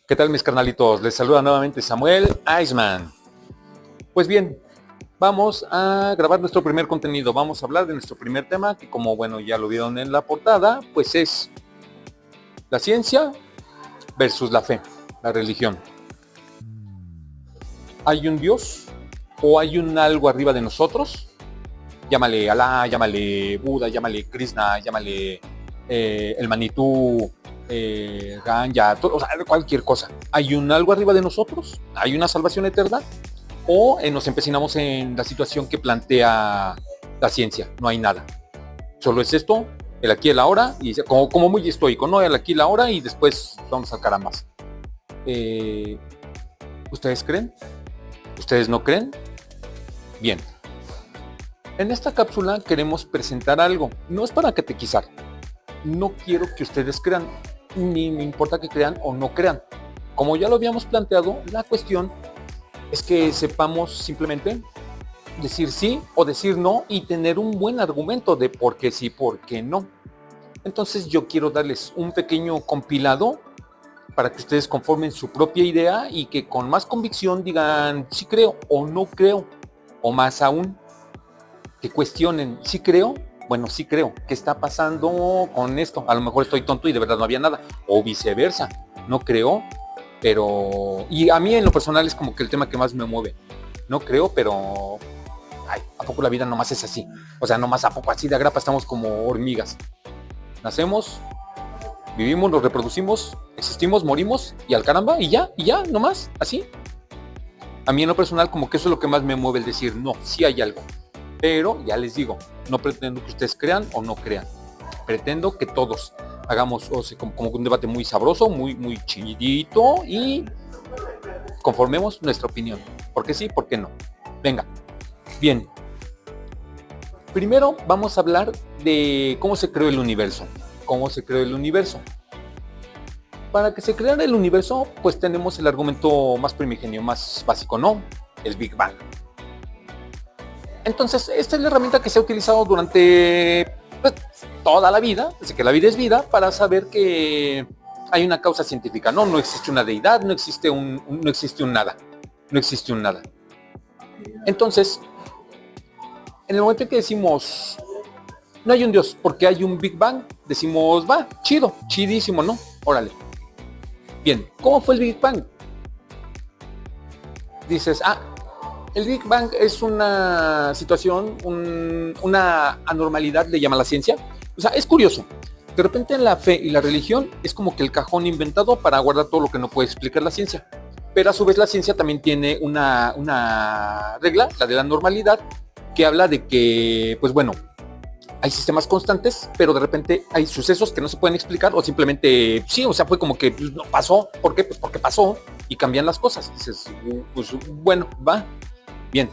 ¿Qué tal, mis carnalitos? Les saluda nuevamente Samuel Iceman. Pues bien, vamos a grabar nuestro primer contenido. Vamos a hablar de nuestro primer tema, que como bueno ya lo vieron en la portada, pues es la ciencia versus la fe, la religión. ¿Hay un Dios o hay un algo arriba de nosotros? Llámale Alá, llámale Buda, llámale Krishna, llámale el Manitú, Ganja, o sea, cualquier cosa. ¿Hay un algo arriba de nosotros? ¿Hay una salvación eterna? ¿O nos empecinamos en la situación que plantea la ciencia? No hay nada. Solo es esto, el aquí y el ahora, y como muy estoico, ¿no? El aquí y la ahora, y después vamos a sacar ambas. ¿Ustedes creen? ¿Ustedes no creen? Bien. En esta cápsula queremos presentar algo. No es para catequizar. No quiero que ustedes crean, ni me importa que crean o no crean. Como ya lo habíamos planteado, la cuestión es que sepamos simplemente decir sí o decir no y tener un buen argumento de por qué sí, por qué no. Entonces yo quiero darles un pequeño compilado para que ustedes conformen su propia idea y que con más convicción digan sí creo o no creo, o más aún, que cuestionen, ¿sí creo? Bueno, sí creo. ¿Qué está pasando con esto? A lo mejor estoy tonto y de verdad no había nada. O viceversa. No creo, pero... Y a mí en lo personal es como que el tema que más me mueve. No creo, pero... Ay, ¿a poco la vida nomás es así? O sea, nomás a poco así de agrapa estamos como hormigas. Nacemos, vivimos, nos reproducimos, existimos, morimos y al caramba, y ya, nomás, así. A mí en lo personal como que eso es lo que más me mueve, el decir, no, sí hay algo. Pero ya les digo, no pretendo que ustedes crean o no crean. Pretendo que todos hagamos como un debate muy sabroso, muy chidito y conformemos nuestra opinión. ¿Por qué sí? ¿Por qué no? Venga. Bien. Primero vamos a hablar de cómo se creó el universo. ¿Cómo se creó el universo? Para que se creara el universo, pues tenemos el argumento más primigenio, más básico, ¿no? El Big Bang. Entonces, esta es la herramienta que se ha utilizado durante pues, toda la vida, desde que la vida es vida, para saber que hay una causa científica. No existe una deidad, no existe un nada. No existe un nada. Entonces, en el momento en que decimos, no hay un Dios, porque hay un Big Bang, decimos, va, chido, chidísimo, ¿no? Órale. Bien, ¿cómo fue el Big Bang? Dices, el Big Bang es una situación, una anormalidad, le llama la ciencia. O sea, es curioso. De repente la fe y la religión es como que el cajón inventado para guardar todo lo que no puede explicar la ciencia. Pero a su vez la ciencia también tiene una regla, la de la normalidad, que habla de que, pues bueno, hay sistemas constantes, pero de repente hay sucesos que no se pueden explicar o simplemente, sí, o sea, fue como que pues, no pasó. ¿Por qué? Pues porque pasó y cambian las cosas. Dices, pues bueno, va. Bien,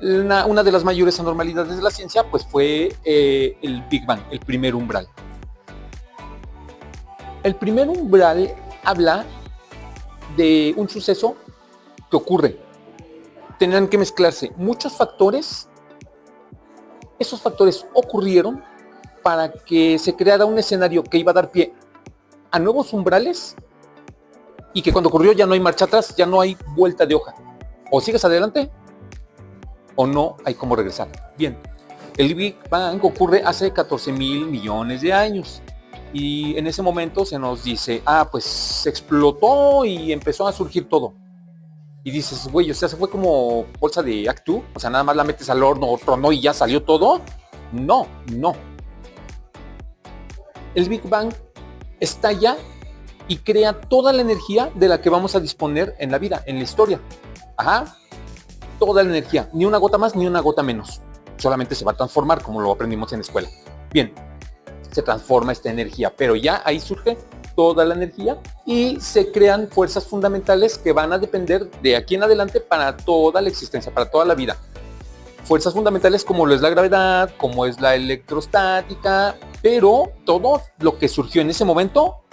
una de las mayores anormalidades de la ciencia pues fue el Big Bang, el primer umbral. El primer umbral habla de un suceso que ocurre. Tendrán que mezclarse muchos factores. Esos factores ocurrieron para que se creara un escenario que iba a dar pie a nuevos umbrales y que cuando ocurrió ya no hay marcha atrás, ya no hay vuelta de hoja. O sigues adelante o no hay cómo regresar. Bien, el Big Bang ocurre hace 14,000 millones de años y en ese momento se nos dice, pues se explotó y empezó a surgir todo. Y dices, güey, o sea, se fue como bolsa de Actu, o sea, nada más la metes al horno, tronó y ya salió todo. No. El Big Bang estalla y crea toda la energía de la que vamos a disponer en la vida, en la historia. Toda la energía, ni una gota más ni una gota menos. Solamente se va a transformar como lo aprendimos en la escuela. Bien, se transforma esta energía, pero ya ahí surge toda la energía y se crean fuerzas fundamentales que van a depender de aquí en adelante para toda la existencia, para toda la vida. Fuerzas fundamentales como lo es la gravedad, como es la electrostática, pero todo lo que surgió en ese momento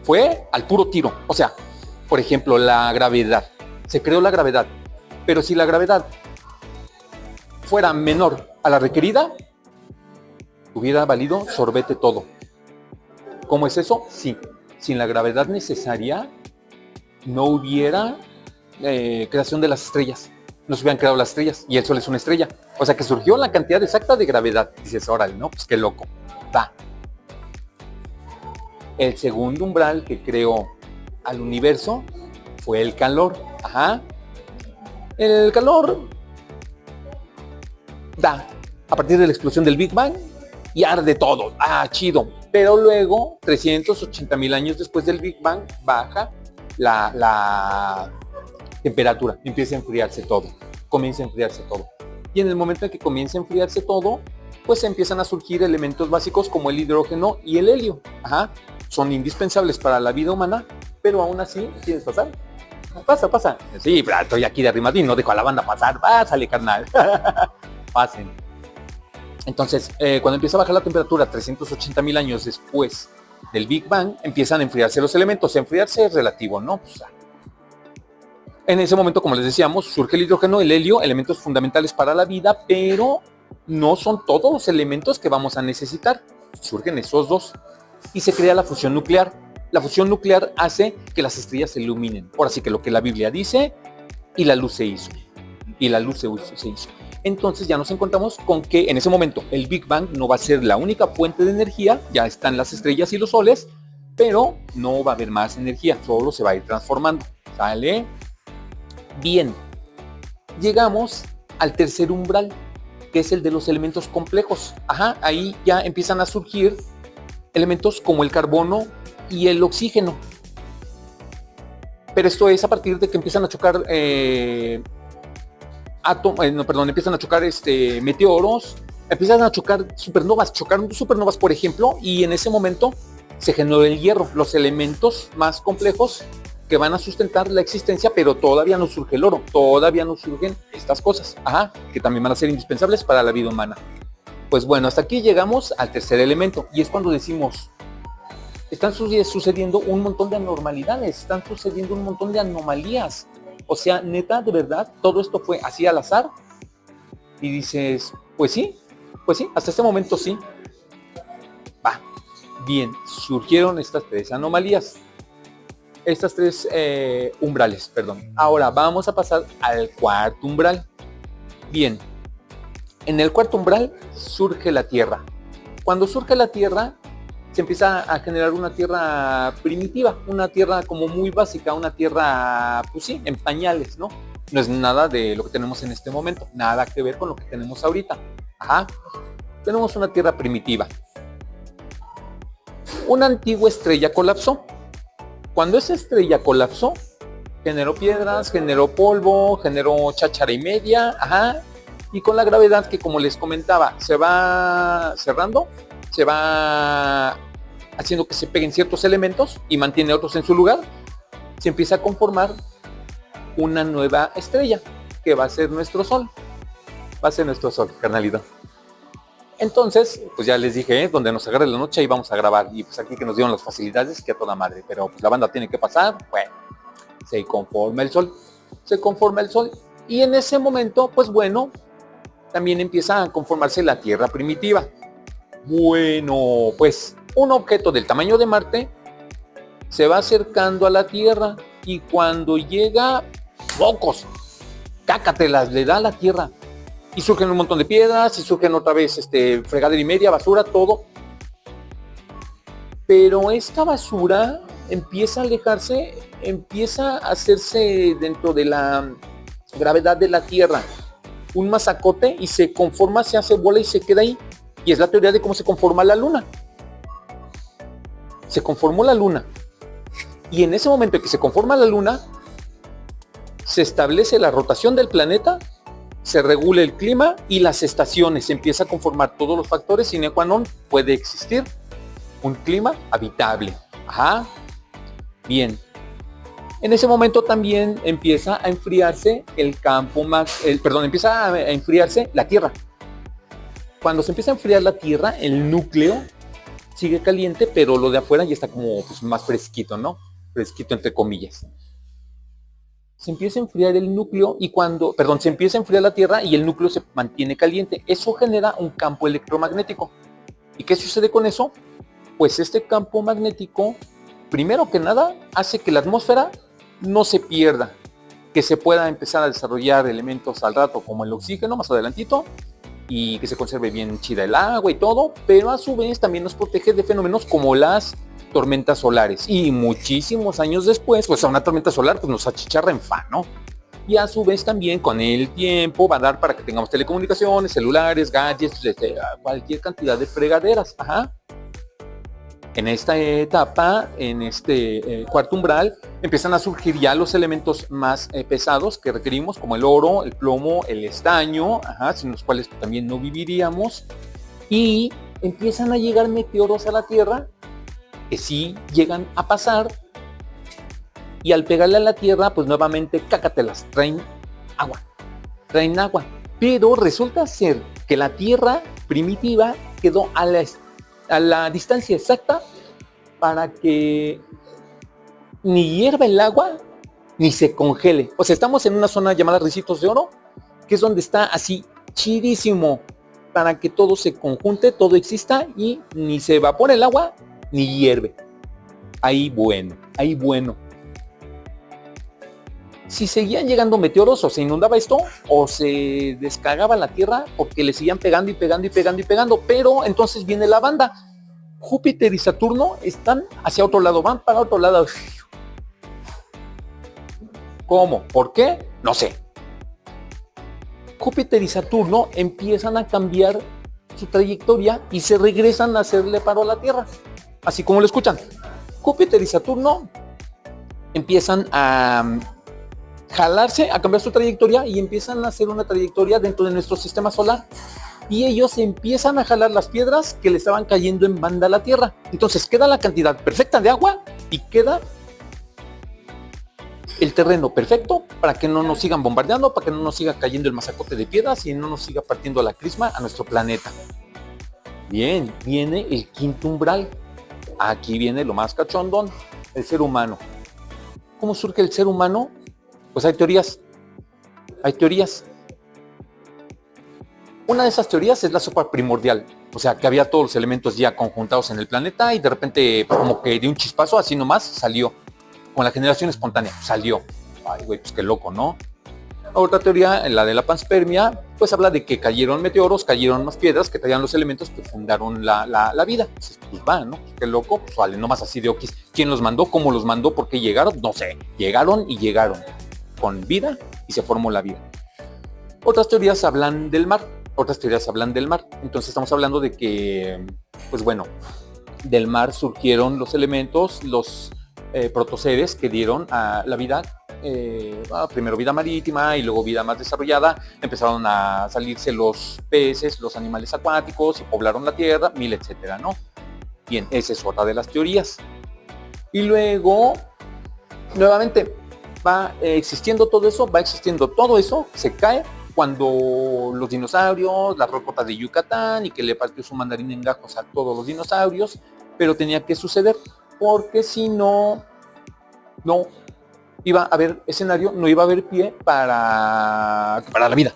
fue al puro tiro. O sea, por ejemplo, la gravedad. Se creó la gravedad, pero si la gravedad fuera menor a la requerida, hubiera valido sorbete todo. ¿Cómo es eso? Sí. sin la gravedad necesaria no hubiera creación de las estrellas. No se hubieran creado las estrellas y el Sol es una estrella. O sea que surgió la cantidad exacta de gravedad. Dices, órale, ¿no? Pues qué loco. Va. El segundo umbral que creó al universo fue el calor. Ajá. El calor da a partir de la explosión del Big Bang y arde todo. Ah, chido. Pero luego, 380,000 años después del Big Bang, baja la temperatura, empieza a enfriarse todo, comienza a enfriarse todo. Y en el momento en que comienza a enfriarse todo, pues empiezan a surgir elementos básicos como el hidrógeno y el helio. Ajá. Son indispensables para la vida humana, pero aún así, ¿quieres pasar? Pasa. Sí, pero estoy aquí de arrimadín, no dejo a la banda pasar. Pásale, carnal. Pasen. Entonces, cuando empieza a bajar la temperatura 380,000 años después del Big Bang, empiezan a enfriarse los elementos. Enfriarse es relativo, ¿no? Pues, en ese momento, como les decíamos, surge el hidrógeno, el helio, elementos fundamentales para la vida, pero no son todos los elementos que vamos a necesitar. Surgen esos dos y se crea la fusión nuclear. La fusión nuclear hace que las estrellas se iluminen. Ahora sí que lo que la Biblia dice, y la luz se hizo. Y la luz se hizo. Entonces ya nos encontramos con que en ese momento el Big Bang no va a ser la única fuente de energía, ya están las estrellas y los soles, pero no va a haber más energía, solo se va a ir transformando. ¿Sale? Bien, llegamos al tercer umbral, que es el de los elementos complejos. Ajá, ahí ya empiezan a surgir elementos como el carbono y el oxígeno. Pero esto es a partir de que empiezan a chocar empiezan a chocar meteoros, empiezan a chocar supernovas, por ejemplo, y en ese momento se generó el hierro, los elementos más complejos que van a sustentar la existencia, pero todavía no surge el oro, todavía no surgen estas cosas, que también van a ser indispensables para la vida humana. Pues bueno, hasta aquí llegamos al tercer elemento, y es cuando decimos, están sucediendo un montón de anormalidades, están sucediendo un montón de anomalías. O sea, neta, de verdad, todo esto fue así al azar. Y dices, pues sí, hasta este momento sí. Va, bien, surgieron estas tres anomalías. Estas tres umbrales, perdón. Ahora vamos a pasar al cuarto umbral. Bien, en el cuarto umbral surge la Tierra. Cuando surge la Tierra, se empieza a generar una tierra primitiva, una tierra como muy básica, una tierra, pues sí, en pañales, ¿no? No es nada de lo que tenemos en este momento, nada que ver con lo que tenemos ahorita. Tenemos una tierra primitiva. Una antigua estrella colapsó. Cuando esa estrella colapsó, generó piedras, generó polvo, generó cháchara y media, y con la gravedad que, como les comentaba, se va cerrando, se va haciendo que se peguen ciertos elementos y mantiene otros en su lugar, se empieza a conformar una nueva estrella que va a ser nuestro Sol. Va a ser nuestro Sol, carnalito. Entonces, pues ya les dije, donde nos agarre la noche, ahí vamos a grabar. Y pues aquí que nos dieron las facilidades, que a toda madre. Pero pues la banda tiene que pasar, bueno, se conforma el Sol. Se conforma el Sol. Y en ese momento, pues bueno, también empieza a conformarse la Tierra primitiva. Bueno, pues un objeto del tamaño de Marte se va acercando a la Tierra y cuando llega, ¡pocos! Cácatelas, le da a la Tierra. Y surgen un montón de piedras y surgen otra vez fregadera y media, basura, todo. Pero esta basura empieza a alejarse, empieza a hacerse dentro de la gravedad de la Tierra un masacote y se conforma, se hace bola y se queda ahí. Y es la teoría de cómo se conforma la Luna. Se conformó la Luna. Y en ese momento en que se conforma la Luna, se establece la rotación del planeta, se regula el clima y las estaciones. Se empieza a conformar todos los factores sine qua non. Puede existir un clima habitable. Bien. En ese momento también empieza a enfriarse empieza a enfriarse la Tierra. Cuando se empieza a enfriar la Tierra, el núcleo sigue caliente, pero lo de afuera ya está como pues, más fresquito, ¿no? Fresquito entre comillas. Se empieza a enfriar el núcleo se empieza a enfriar la Tierra y el núcleo se mantiene caliente. Eso genera un campo electromagnético. ¿Y qué sucede con eso? Pues este campo magnético primero que nada, hace que la atmósfera no se pierda, que se pueda empezar a desarrollar elementos al rato como el oxígeno más adelantito y que se conserve bien chida el agua y todo, pero a su vez también nos protege de fenómenos como las tormentas solares. Y muchísimos años después, pues a una tormenta solar pues nos achicharra en fa, ¿no? Y a su vez también con el tiempo va a dar para que tengamos telecomunicaciones, celulares, gadgets, cualquier cantidad de fregaderas. Ajá. En esta etapa, en este cuarto umbral, empiezan a surgir ya los elementos más pesados que requerimos, como el oro, el plomo, el estaño, ajá, sin los cuales también no viviríamos. Y empiezan a llegar meteoros a la Tierra, que sí llegan a pasar, y al pegarle a la Tierra, pues nuevamente cácatelas, traen agua. Pero resulta ser que la Tierra primitiva quedó a la distancia exacta para que ni hierva el agua ni se congele. O sea, estamos en una zona llamada Ricitos de Oro, que es donde está así chidísimo para que todo se conjunte, todo exista y ni se evapora el agua ni hierve. Ahí bueno. Si seguían llegando meteoros, o se inundaba esto, o se descargaba la Tierra porque le seguían pegando, pero entonces viene la banda. Júpiter y Saturno están hacia otro lado, van para otro lado. ¿Cómo? ¿Por qué? No sé. Júpiter y Saturno empiezan a cambiar su trayectoria y se regresan a hacerle paro a la Tierra. Así como lo escuchan. Júpiter y Saturno empiezan a jalarse, a cambiar su trayectoria y empiezan a hacer una trayectoria dentro de nuestro sistema solar. Y ellos empiezan a jalar las piedras que le estaban cayendo en banda a la Tierra. Entonces queda la cantidad perfecta de agua y queda el terreno perfecto para que no nos sigan bombardeando, para que no nos siga cayendo el masacote de piedras y no nos siga partiendo la crisma a nuestro planeta. Bien, viene el quinto umbral. Aquí viene lo más cachondón, el ser humano. ¿Cómo surge el ser humano? Pues hay teorías. Una de esas teorías es la sopa primordial, o sea, que había todos los elementos ya conjuntados en el planeta y de repente, pues, como que de un chispazo así nomás salió, con la generación espontánea, salió. Ay, güey, pues qué loco, ¿no? Otra teoría, la de la panspermia, pues habla de que cayeron meteoros, cayeron más piedras que traían los elementos que fundaron la vida. Entonces, pues va, ¿no? Pues qué loco, pues vale, nomás así de oquis. ¿Quién los mandó? ¿Cómo los mandó? ¿Por qué llegaron? No sé. Llegaron con vida y se formó la vida. Otras teorías hablan del mar. Entonces estamos hablando de que, pues bueno, del mar surgieron los elementos, los protoseres que dieron a la vida, primero vida marítima y luego vida más desarrollada. Empezaron a salirse los peces, los animales acuáticos y poblaron la tierra, etcétera, ¿no? Bien, esa es otra de las teorías. Y luego, nuevamente, va existiendo todo eso, se cae cuando los dinosaurios, la rocota de Yucatán y que le partió su mandarín en gajos a todos los dinosaurios, pero tenía que suceder porque si no, no iba a haber escenario, no iba a haber pie para la vida.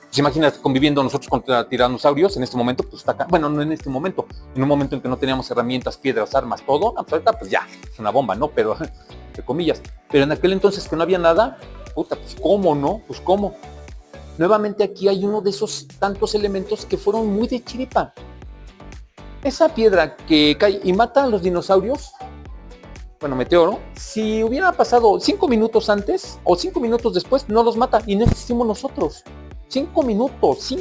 Pues imagínate conviviendo nosotros contra tiranosaurios en este momento, pues está acá. Bueno, no en este momento, en un momento en que no teníamos herramientas, piedras, armas, todo, pues ahorita pues ya, es una bomba, ¿no? Pero, entre comillas, pero en aquel entonces que no había nada, puta, pues cómo, ¿no? Pues cómo. Nuevamente aquí hay uno de esos tantos elementos que fueron muy de chiripa. Esa piedra que cae y mata a los dinosaurios, bueno, meteoro, si hubiera pasado 5 minutos antes o 5 minutos después, no los mata y no existimos nosotros. 5 minutos.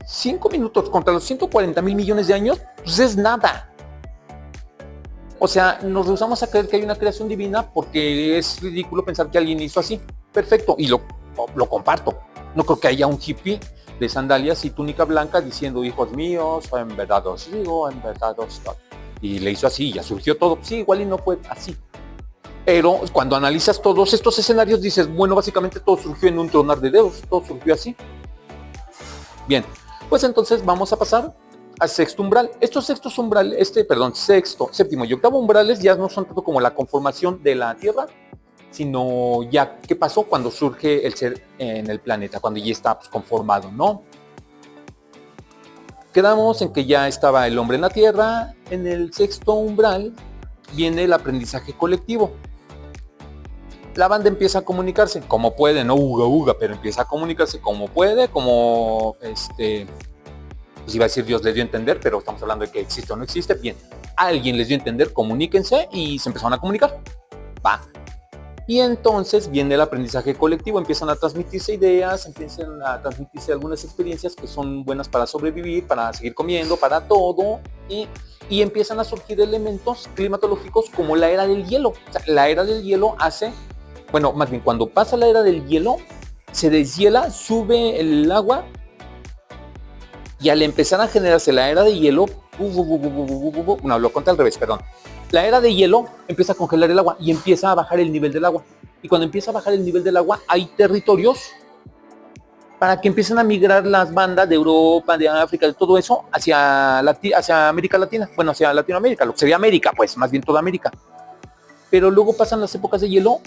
5 minutos contra los 140,000 millones de años, pues es nada. O sea, nos rehusamos a creer que hay una creación divina porque es ridículo pensar que alguien hizo así. Perfecto, y lo comparto. No creo que haya un hippie de sandalias y túnica blanca diciendo, hijos míos, en verdad os digo, en verdad os digo. Y le hizo así, y ya surgió todo. Sí, igual y no fue así. Pero cuando analizas todos estos escenarios dices, bueno, básicamente todo surgió en un tronar de dedos, todo surgió así. Bien, pues entonces vamos a pasar al sexto umbral. Estos sextos umbrales, sexto, séptimo y octavo umbrales ya no son tanto como la conformación de la Tierra, sino ya qué pasó cuando surge el ser en el planeta, cuando ya está pues, conformado, ¿no? Quedamos en que ya estaba el hombre en la Tierra. En el sexto umbral viene el aprendizaje colectivo. La banda empieza a comunicarse como puede, no uga, pero empieza a comunicarse como puede, como pues iba a decir Dios les dio a entender, pero estamos hablando de que existe o no existe. Bien, alguien les dio a entender, comuníquense, y se empezaron a comunicar. Va. Y entonces viene el aprendizaje colectivo, empiezan a transmitirse ideas, empiezan a transmitirse algunas experiencias que son buenas para sobrevivir, para seguir comiendo, para todo, y empiezan a surgir elementos climatológicos como la era del hielo. O sea, la era del hielo más bien cuando pasa la era del hielo, se deshiela, sube el agua, y al empezar a generarse la era de hielo, no, lo conté al revés, perdón. La era de hielo empieza a congelar el agua y empieza a bajar el nivel del agua. Y cuando empieza a bajar el nivel del agua, hay territorios para que empiecen a migrar las bandas de Europa, de África, de todo eso, hacia América Latina. Bueno, hacia Latinoamérica, lo que sería América, pues, más bien toda América. Pero luego pasan las épocas de hielo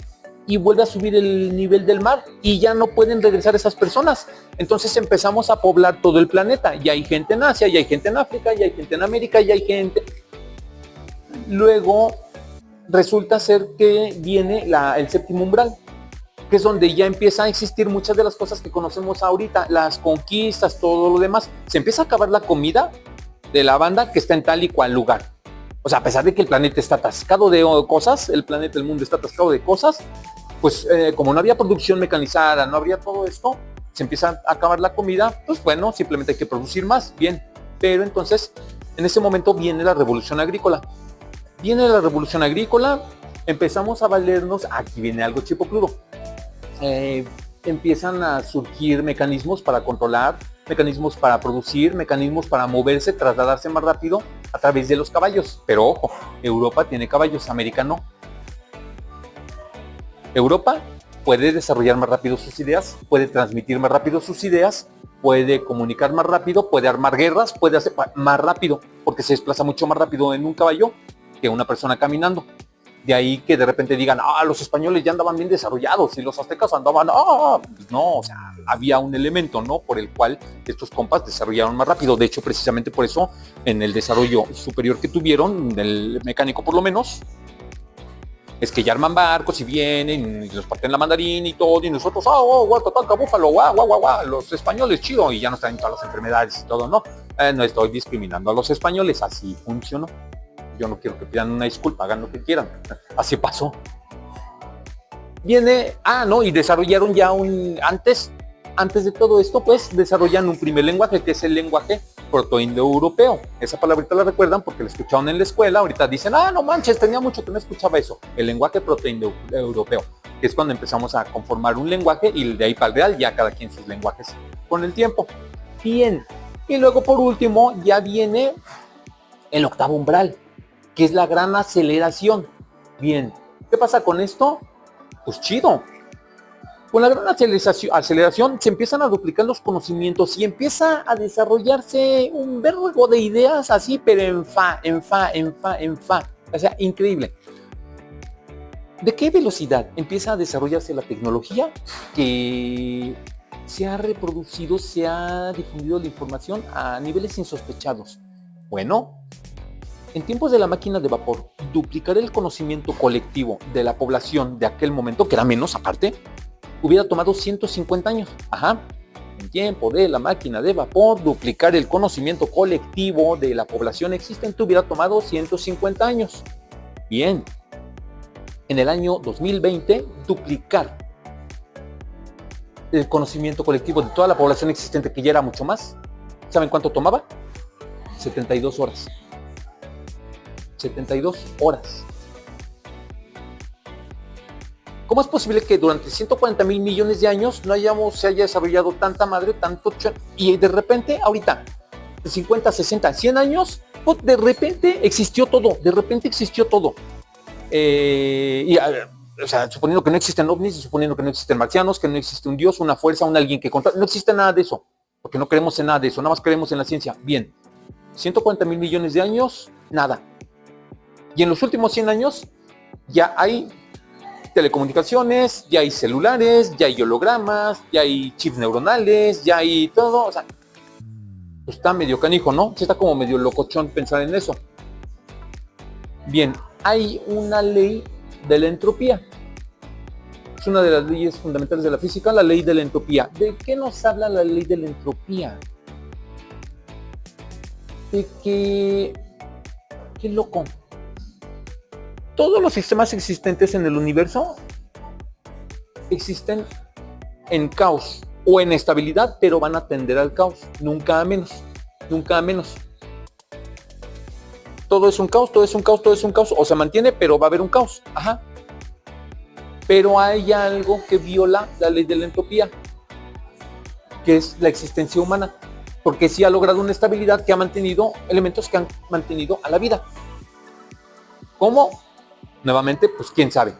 y vuelve a subir el nivel del mar y ya no pueden regresar esas personas. Entonces empezamos a poblar todo el planeta. Ya hay gente en Asia, ya hay gente en África, ya hay gente en América, ya hay gente... Luego resulta ser que viene el séptimo umbral, que es donde ya empieza a existir muchas de las cosas que conocemos ahorita, las conquistas, todo lo demás. Se empieza a acabar la comida de la banda que está en tal y cual lugar. O sea, a pesar de que el planeta está atascado de cosas, el mundo está atascado de cosas, pues como no había producción mecanizada, no habría todo esto, se empieza a acabar la comida, pues bueno, simplemente hay que producir más, bien. Pero entonces, en ese momento viene la revolución agrícola. Empezamos a valernos, aquí viene algo chipocludo, empiezan a surgir mecanismos para controlar, mecanismos para producir, mecanismos para moverse, trasladarse más rápido a través de los caballos. Pero ojo, Europa tiene caballos, América no. Europa puede desarrollar más rápido sus ideas, puede transmitir más rápido sus ideas, puede comunicar más rápido, puede armar guerras, puede hacer más rápido, porque se desplaza mucho más rápido en un caballo que una persona caminando. De ahí que de repente digan, los españoles ya andaban bien desarrollados y los aztecas andaban, pues no, o sea, había un elemento, ¿no? Por el cual estos compas desarrollaron más rápido. De hecho, precisamente por eso, en el desarrollo superior que tuvieron, del mecánico por lo menos, es que ya arman barcos y vienen y los parten la mandarina y todo, y nosotros, guatatanca, búfalo, guau, los españoles, chido, y ya nos traen todas las enfermedades y todo, ¿no? No estoy discriminando a los españoles, así funcionó. Yo no quiero que pidan una disculpa, hagan lo que quieran. Así pasó. Viene, y desarrollaron ya antes de todo esto, pues desarrollan un primer lenguaje, que es el lenguaje protoindoeuropeo. Esa palabrita la recuerdan porque la escucharon en la escuela. Ahorita dicen, no manches, tenía mucho que no escuchaba eso. El lenguaje protoindoeuropeo, que es cuando empezamos a conformar un lenguaje, y de ahí para el real, ya cada quien sus lenguajes con el tiempo. Bien. Y luego, por último, ya viene el octavo umbral, que es la gran aceleración. Bien, ¿qué pasa con esto? Pues chido. Con la gran aceleración se empiezan a duplicar los conocimientos y empieza a desarrollarse un vergo de ideas así, pero en fa. O sea, increíble. ¿De qué velocidad empieza a desarrollarse la tecnología? Que se ha reproducido, se ha difundido la información a niveles insospechados. Bueno, en tiempos de la máquina de vapor, duplicar el conocimiento colectivo de la población de aquel momento, que era menos aparte, hubiera tomado 150 años. En tiempo de la máquina de vapor, duplicar el conocimiento colectivo de la población existente hubiera tomado 150 años. Bien. En el año 2020, duplicar el conocimiento colectivo de toda la población existente, que ya era mucho más. ¿Saben cuánto tomaba? 72 horas. 72 horas. ¿Cómo es posible que durante 140,000 millones de años no se haya desarrollado tanta madre, tanto, y de repente, ahorita, 50, 60, 100 años, pues de repente existió todo, o sea, suponiendo que no existen ovnis, suponiendo que no existen marcianos, que no existe un dios, una fuerza, un alguien que controla, no existe nada de eso, porque no creemos en nada de eso, nada más creemos en la ciencia. Bien, 140,000 millones de años, nada. Y en los últimos 100 años ya hay telecomunicaciones, ya hay celulares, ya hay hologramas, ya hay chips neuronales, ya hay todo. O sea, pues está medio canijo, ¿no? Sí está como medio locochón pensar en eso. Bien, hay una ley de la entropía. Es una de las leyes fundamentales de la física, la ley de la entropía. ¿De qué nos habla la ley de la entropía? De que... ¡Qué loco! Todos los sistemas existentes en el universo existen en caos o en estabilidad, pero van a tender al caos, nunca a menos, nunca a menos. Todo es un caos, todo es un caos, todo es un caos, o se mantiene, pero va a haber un caos. Ajá. Pero hay algo que viola la ley de la entropía, que es la existencia humana, porque sí ha logrado una estabilidad que ha mantenido elementos que han mantenido a la vida. ¿Cómo? Nuevamente, pues quién sabe.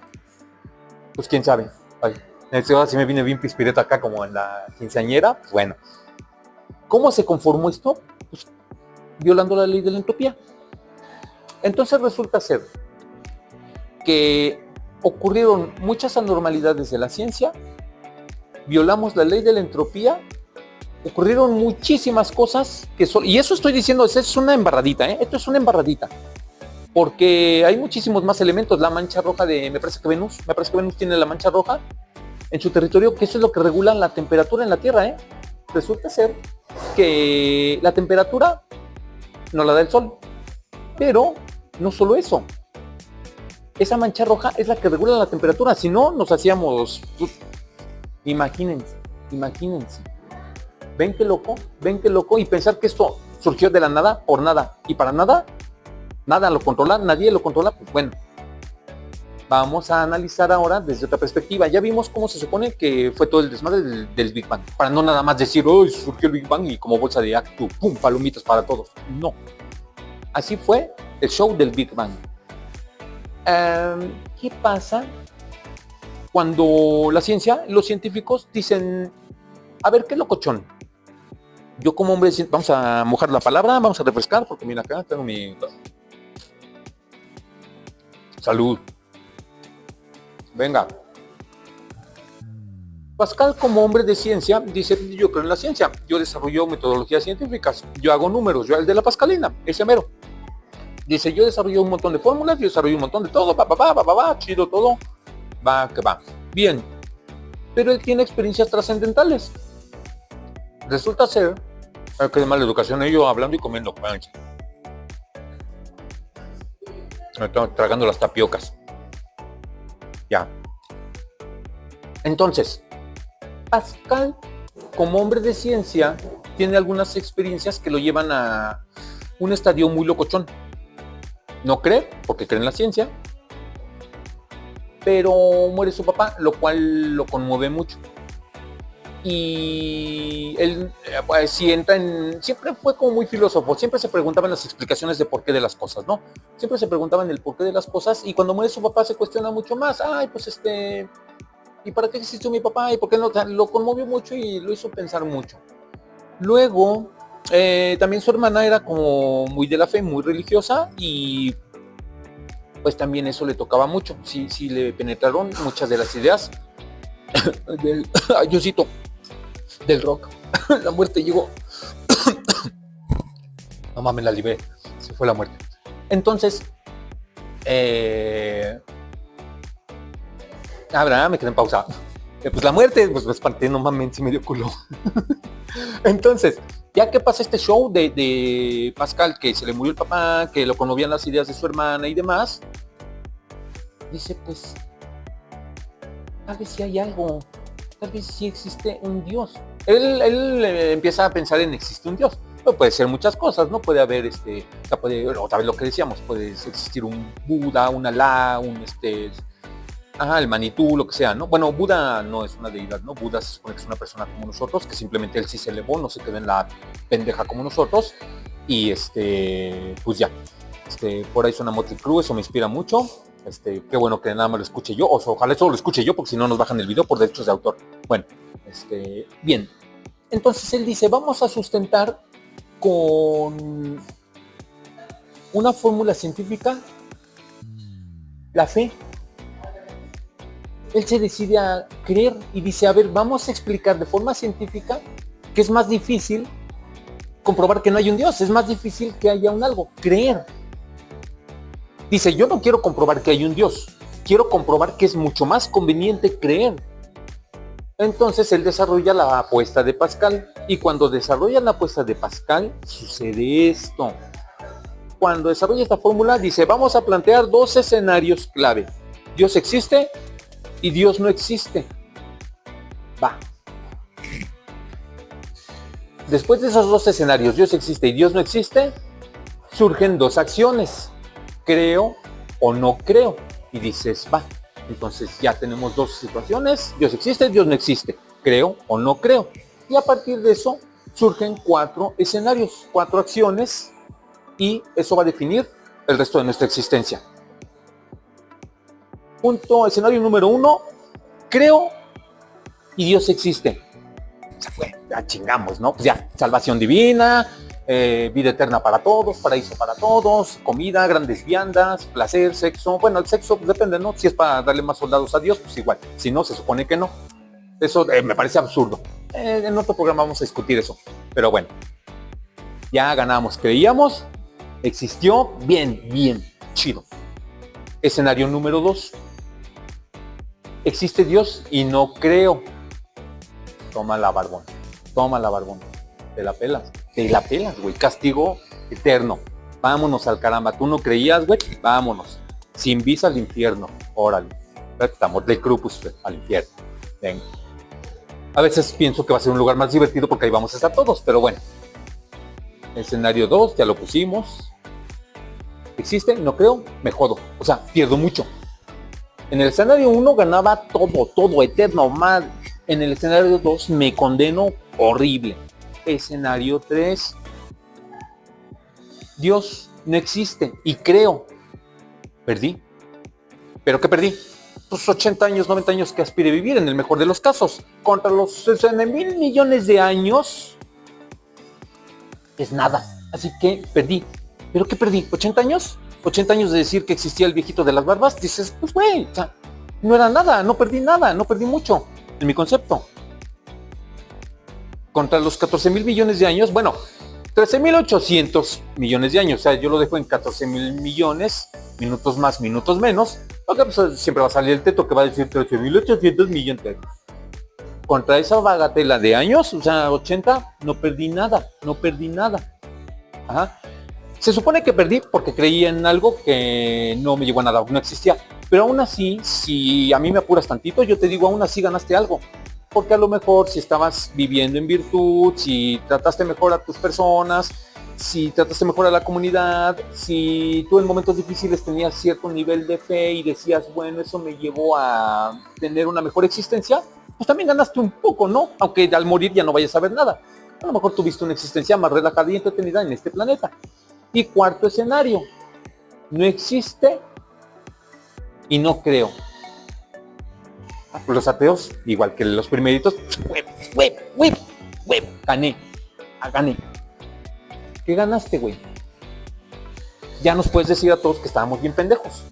Pues quién sabe. Ay, ahora sí me viene bien pispireta acá como en la quinceañera. Pues bueno. ¿Cómo se conformó esto? Pues violando la ley de la entropía. Entonces resulta ser que ocurrieron muchas anormalidades de la ciencia, violamos la ley de la entropía, ocurrieron muchísimas cosas que son, y eso estoy diciendo, es una embarradita, esto es una embarradita, porque hay muchísimos más elementos. La mancha roja me parece que Venus tiene la mancha roja en su territorio, que eso es lo que regula la temperatura en la Tierra. Resulta ser que la temperatura no la da el Sol, pero no solo eso, esa mancha roja es la que regula la temperatura. Si no, nos hacíamos... Imagínense. ¿Ven qué loco? Y pensar que esto surgió de la nada, por nada, y para nada, nada lo controla, nadie lo controla. Pues bueno, vamos a analizar ahora desde otra perspectiva. Ya vimos cómo se supone que fue todo el desmadre del Big Bang, para no nada más decir, oh, surgió el Big Bang y como bolsa de acto, pum, palomitas para todos. No, así fue el show del Big Bang. ¿Qué pasa cuando la ciencia, los científicos dicen, a ver, qué locochón? Yo como hombre, vamos a mojar la palabra, vamos a refrescar, porque mira acá tengo mi... Salud. Venga. Pascal, como hombre de ciencia, dice, yo creo en la ciencia, yo desarrollo metodologías científicas, yo hago números, yo el de la Pascalina, ese mero. Dice, yo desarrollo un montón de fórmulas, yo desarrollo un montón de todo, chido todo, va que va. Bien, pero él tiene experiencias trascendentales. Resulta ser, que de mala educación, yo hablando y comiendo pancha. Me estoy tragando las tapiocas. Ya. Entonces, Pascal, como hombre de ciencia, tiene algunas experiencias que lo llevan a un estadio muy locochón. No cree, porque cree en la ciencia, pero muere su papá, lo cual lo conmueve mucho. Y él, pues, si entra en... Siempre fue como muy filósofo, siempre se preguntaban las explicaciones de por qué de las cosas, ¿no? Siempre se preguntaban el porqué de las cosas, y cuando muere su papá se cuestiona mucho más. Ay, pues ¿y para qué existió mi papá? ¿Y por qué no? O sea, lo conmovió mucho y lo hizo pensar mucho. Luego, también su hermana era como muy de la fe, muy religiosa, y pues también eso le tocaba mucho. Sí le penetraron muchas de las ideas del Diosito, del rock. La muerte llegó. No mames, la libré. Se fue la muerte. Entonces, me quedé en pausa. Pues la muerte, pues me espanté, no mames, sí me dio culo. Entonces, ya que pasa este show de Pascal, que se le murió el papá, que lo conmovían las ideas de su hermana y demás, dice, pues, tal vez sí hay algo, tal vez sí existe un Dios. Él empieza a pensar en existe un Dios. Pero puede ser muchas cosas, ¿no? Puede haber, o sea, puede, otra vez lo que decíamos, puede existir un Buda, un Alá, el Manitú, lo que sea, ¿no? Bueno, Buda no es una deidad, ¿no? Buda se supone que es una persona como nosotros, que simplemente él sí se elevó, no se quedó en la pendeja como nosotros. Y pues ya. Por ahí suena Motley Crue, eso me inspira mucho. Qué bueno que nada más lo escuche yo, ojalá eso lo escuche yo, porque si no nos bajan el video por derechos de autor. Bueno, bien. Entonces él dice, vamos a sustentar con una fórmula científica la fe. Él se decide a creer y dice, a ver, vamos a explicar de forma científica que es más difícil comprobar que no hay un Dios, es más difícil que haya un algo, creer. Dice, yo no quiero comprobar que hay un Dios, quiero comprobar que es mucho más conveniente creer. Entonces él desarrolla la apuesta de Pascal, y cuando desarrolla la apuesta de Pascal, sucede esto. Cuando desarrolla esta fórmula, dice, vamos a plantear dos escenarios clave. Dios existe y Dios no existe. Va. Después de esos dos escenarios, Dios existe y Dios no existe, surgen dos acciones. Creo o no creo. Y dices, va. Entonces ya tenemos dos situaciones. Dios existe, Dios no existe. Creo o no creo. Y a partir de eso surgen cuatro escenarios, cuatro acciones. Y eso va a definir el resto de nuestra existencia. Escenario número 1. Creo y Dios existe. Se fue, ya chingamos, ¿no? Pues ya, salvación divina, vida eterna para todos, paraíso para todos, comida, grandes viandas, placer, sexo. Bueno, el sexo pues, depende, ¿no? Si es para darle más soldados a Dios, pues igual. Si no, se supone que no. Eso me parece absurdo. En otro programa vamos a discutir eso. Pero bueno, ya ganamos, creíamos, existió, bien, chido. Escenario número 2. Existe Dios y no creo. Toma la barbón. Te la pelas, güey. Castigo eterno. Vámonos al caramba. Tú no creías, güey. Vámonos. Sin visa al infierno. Órale. Estamos de crupus al infierno. Venga. A veces pienso que va a ser un lugar más divertido porque ahí vamos a estar todos, pero bueno. Escenario 2, ya lo pusimos. ¿Existe? No creo. Me jodo. O sea, pierdo mucho. En el escenario 1 ganaba todo, eterno, mal. En el escenario 2 me condeno horrible. Escenario 3. Dios no existe y creo. Perdí. ¿Pero qué perdí? Pues 80 años, 90 años que aspire a vivir en el mejor de los casos. Contra los 60,000 millones de años. Es nada. Así que perdí. ¿Pero qué perdí? ¿80 años? 80 años de decir que existía el viejito de las barbas, dices, pues güey, o sea, no era nada, no perdí nada, no perdí mucho, en mi concepto. Contra los 14,000 millones de años, bueno, 13,800 millones de años, o sea, yo lo dejo en 14,000 millones, minutos más, minutos menos, porque pues, siempre va a salir el teto que va a decir 13,800 millones. Contra esa bagatela de años, o sea, 80, no perdí nada. Ajá. Se supone que perdí porque creía en algo que no me llevó a nada, no existía. Pero aún así, si a mí me apuras tantito, yo te digo, aún así ganaste algo. Porque a lo mejor si estabas viviendo en virtud, si trataste mejor a tus personas, si trataste mejor a la comunidad, si tú en momentos difíciles tenías cierto nivel de fe y decías, bueno, eso me llevó a tener una mejor existencia, pues también ganaste un poco, ¿no? Aunque al morir ya no vayas a ver nada. A lo mejor tuviste una existencia más relajada y entretenida en este planeta. Y cuarto escenario, no existe y no creo. Los ateos, igual que los primeritos, gané. ¿Qué ganaste, güey? Ya nos puedes decir a todos que estábamos bien pendejos.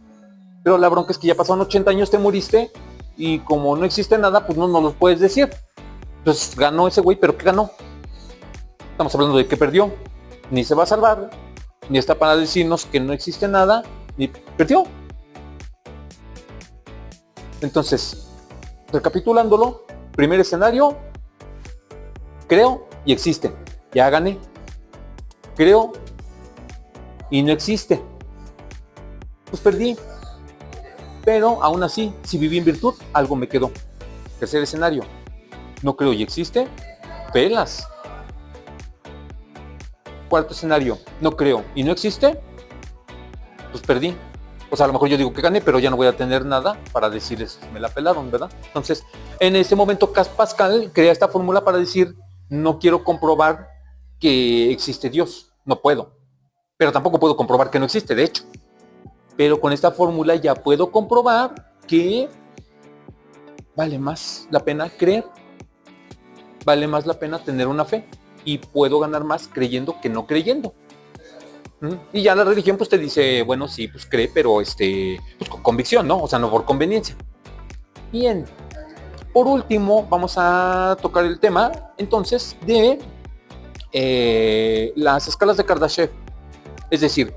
Pero la bronca es que ya pasaron 80 años, te moriste, y como no existe nada, pues no nos lo puedes decir. Entonces ganó ese güey, pero ¿qué ganó? Estamos hablando de que perdió. Ni se va a salvar, ni está para decirnos que no existe nada, ni perdió. Entonces, recapitulándolo, primer escenario, creo y existe. Ya gané. Creo y no existe. Pues perdí. Pero aún así, si viví en virtud, algo me quedó. Tercer escenario, no creo y existe. Pelas. Cuarto escenario, no creo y no existe, pues perdí. O sea, a lo mejor yo digo que gané, pero ya no voy a tener nada para decirles, me la pelaron, ¿verdad? Entonces, en ese momento Pascal crea esta fórmula para decir, no quiero comprobar que existe Dios, no puedo. Pero tampoco puedo comprobar que no existe, de hecho. Pero con esta fórmula ya puedo comprobar que vale más la pena creer, vale más la pena tener una fe. Y puedo ganar más creyendo que no creyendo. Y ya la religión pues te dice, bueno, sí, pues cree, pero pues con convicción, ¿no? O sea, no por conveniencia. Bien. Por último, vamos a tocar el tema, entonces, de las escalas de Kardashev. Es decir,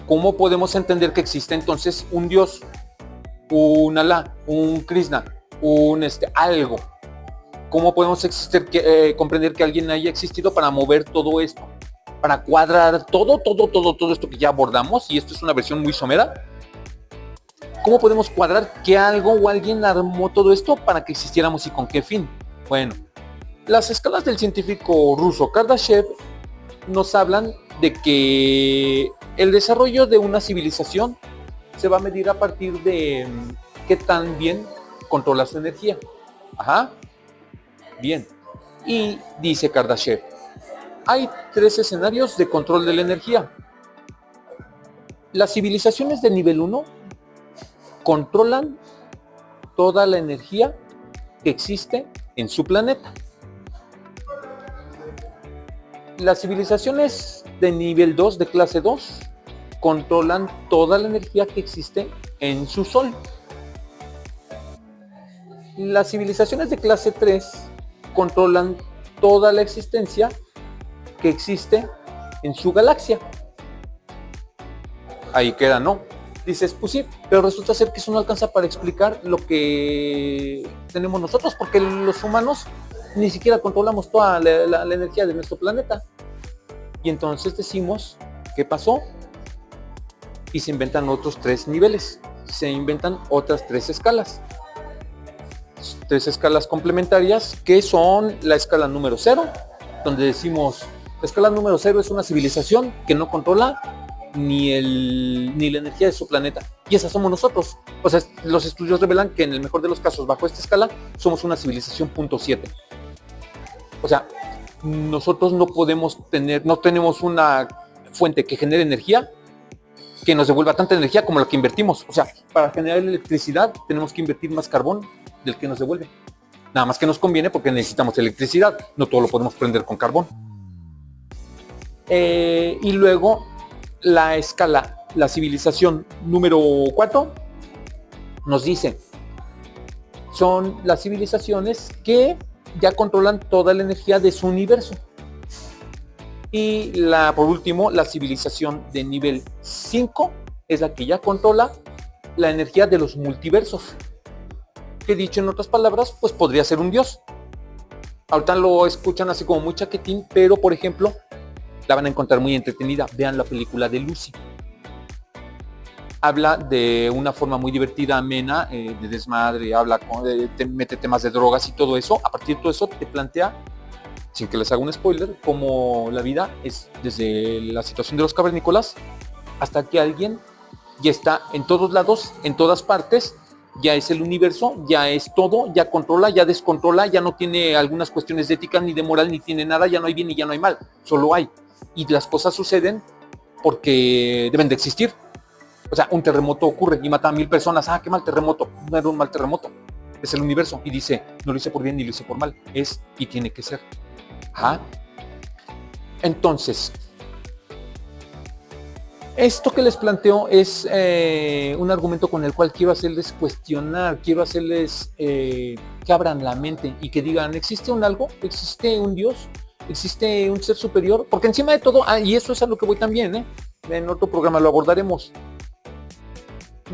¿cómo podemos entender que existe entonces un Dios, un Alá, un Krishna, un algo? ¿Cómo podemos comprender que alguien haya existido para mover todo esto? Para cuadrar todo esto que ya abordamos, y esto es una versión muy somera. ¿Cómo podemos cuadrar que algo o alguien armó todo esto para que existiéramos y con qué fin? Bueno, las escalas del científico ruso Kardashev nos hablan de que el desarrollo de una civilización se va a medir a partir de qué tan bien controla su energía. Ajá. Bien. Y dice Kardashev, hay 3 escenarios de control de la energía. Las civilizaciones de nivel 1 controlan toda la energía que existe en su planeta. Las civilizaciones de nivel 2, de clase 2, controlan toda la energía que existe en su sol. Las civilizaciones de clase 3 controlan toda la existencia que existe en su galaxia. Ahí queda, ¿no? Dices, pues sí, pero resulta ser que eso no alcanza para explicar lo que tenemos nosotros, porque los humanos ni siquiera controlamos toda la energía de nuestro planeta. Y entonces decimos, ¿qué pasó? Y se inventan otros 3 niveles, se inventan otras 3 escalas. 3 escalas complementarias, que son la escala número 0, donde decimos, la escala número 0 es una civilización que no controla ni la energía de su planeta. Y esa somos nosotros. O sea, los estudios revelan que en el mejor de los casos, bajo esta escala, somos una civilización .7. O sea, nosotros no tenemos una fuente que genere energía que nos devuelva tanta energía como la que invertimos. O sea, para generar electricidad tenemos que invertir más carbón del que nos devuelve. Nada más que nos conviene porque necesitamos electricidad. No todo lo podemos prender con carbón. Y luego la escala, la civilización número 4 nos dice, son las civilizaciones que ya controlan toda la energía de su universo. Y por último, la civilización de nivel 5 es la que ya controla la energía de los multiversos. Que dicho en otras palabras, pues podría ser un dios. Ahorita lo escuchan así como muy chaquetín, pero por ejemplo, la van a encontrar muy entretenida. Vean la película de Lucy. Habla de una forma muy divertida, amena, de desmadre, mete temas de drogas y todo eso. A partir de todo eso te plantea, sin que les haga un spoiler, cómo la vida es desde la situación de los cavernícolas hasta que alguien ya está en todos lados, en todas partes, ya es el universo, ya es todo, ya controla, ya descontrola, ya no tiene algunas cuestiones de ética ni de moral, ni tiene nada, ya no hay bien y ya no hay mal, solo hay. Y las cosas suceden porque deben de existir. O sea, un terremoto ocurre y mata a 1000 personas. Ah, qué mal terremoto. No era un mal terremoto. Es el universo. Y dice, no lo hice por bien ni lo hice por mal. Es y tiene que ser. Ajá. Entonces, esto que les planteo es un argumento con el cual quiero hacerles cuestionar, quiero hacerles que abran la mente y que digan, ¿existe un algo? ¿Existe un Dios? ¿Existe un ser superior? Porque encima de todo, y eso es a lo que voy también, en otro programa lo abordaremos,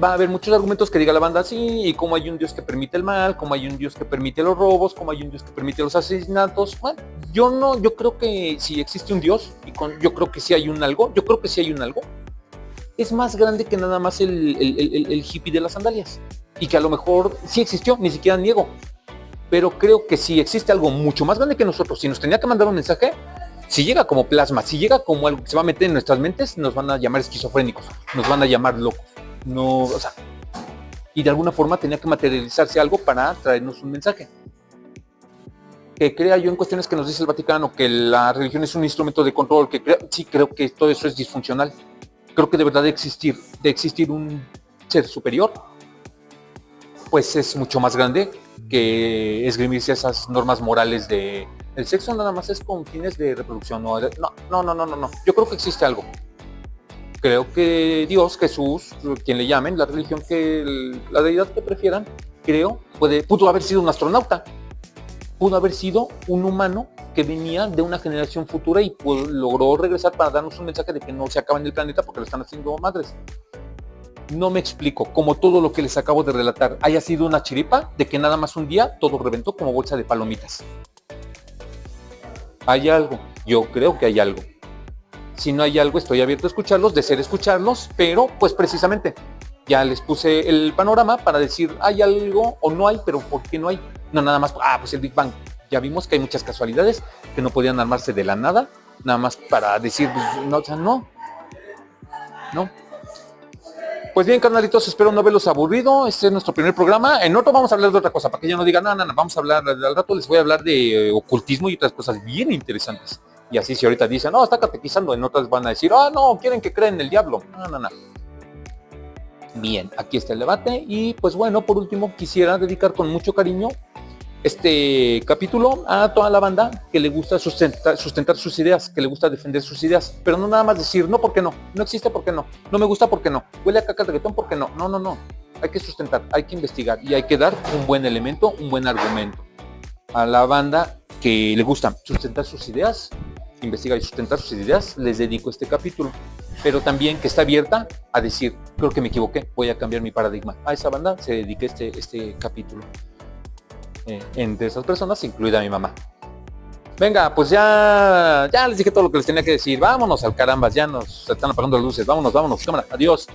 va a haber muchos argumentos que diga la banda, sí, y cómo hay un Dios que permite el mal, cómo hay un Dios que permite los robos, cómo hay un Dios que permite los asesinatos. Bueno, yo creo que si existe un Dios, yo creo que sí hay un algo, es más grande que nada más el hippie de las sandalias, y que a lo mejor sí existió, ni siquiera niego, pero creo que si existe algo mucho más grande que nosotros, si nos tenía que mandar un mensaje, si llega como plasma, si llega como algo que se va a meter en nuestras mentes, nos van a llamar esquizofrénicos, nos van a llamar locos. No, o sea, y de alguna forma tenía que materializarse algo para traernos un mensaje. Que crea yo en cuestiones que nos dice el Vaticano, que la religión es un instrumento de control, sí creo que todo eso es disfuncional. Creo que de verdad de existir un ser superior, pues es mucho más grande que esgrimirse esas normas morales de el sexo nada más es con fines de reproducción. No. Yo creo que existe algo. Creo que Dios, Jesús, quien le llamen, la religión la deidad que prefieran, pudo haber sido un astronauta. pudo haber sido un humano que venía de una generación futura y logró regresar para darnos un mensaje de que no se acaba en el planeta porque lo están haciendo madres. No me explico cómo todo lo que les acabo de relatar haya sido una chiripa de que nada más un día todo reventó como bolsa de palomitas. Hay algo, yo creo que hay algo. Si no hay algo, estoy abierto a escucharlos, deseo escucharlos, pero pues precisamente ya les puse el panorama para decir hay algo o no hay, pero ¿por qué no hay? No nada más, pues el Big Bang. Ya vimos que hay muchas casualidades que no podían armarse de la nada, nada más para decir, no, o sea, no. Pues bien, carnalitos, espero no haberlos aburrido. Este es nuestro primer programa. En otro vamos a hablar de otra cosa, para que ya no digan, no, vamos a hablar, al rato les voy a hablar de ocultismo y otras cosas bien interesantes. Y así si ahorita dicen, no, está catequizando, en otras van a decir, no, quieren que crean en el diablo. No. Bien, aquí está el debate. Y pues bueno, por último, quisiera dedicar con mucho cariño este capítulo a toda la banda que le gusta sustentar sus ideas, que le gusta defender sus ideas, pero no nada más decir, no, porque no existe, porque no me gusta, porque no, huele a caca el reggaetón, porque no, hay que sustentar, hay que investigar y hay que dar un buen elemento, un buen argumento. A la banda que le gusta sustentar sus ideas, investigar y sustentar sus ideas, les dedico este capítulo, pero también que está abierta a decir, creo que me equivoqué, voy a cambiar mi paradigma. A esa banda se dedica este capítulo. Entre esas personas, incluida mi mamá. Venga, pues ya les dije todo lo que les tenía que decir. Vámonos al carambas, ya nos están apagando las luces. Vámonos, cámara, adiós.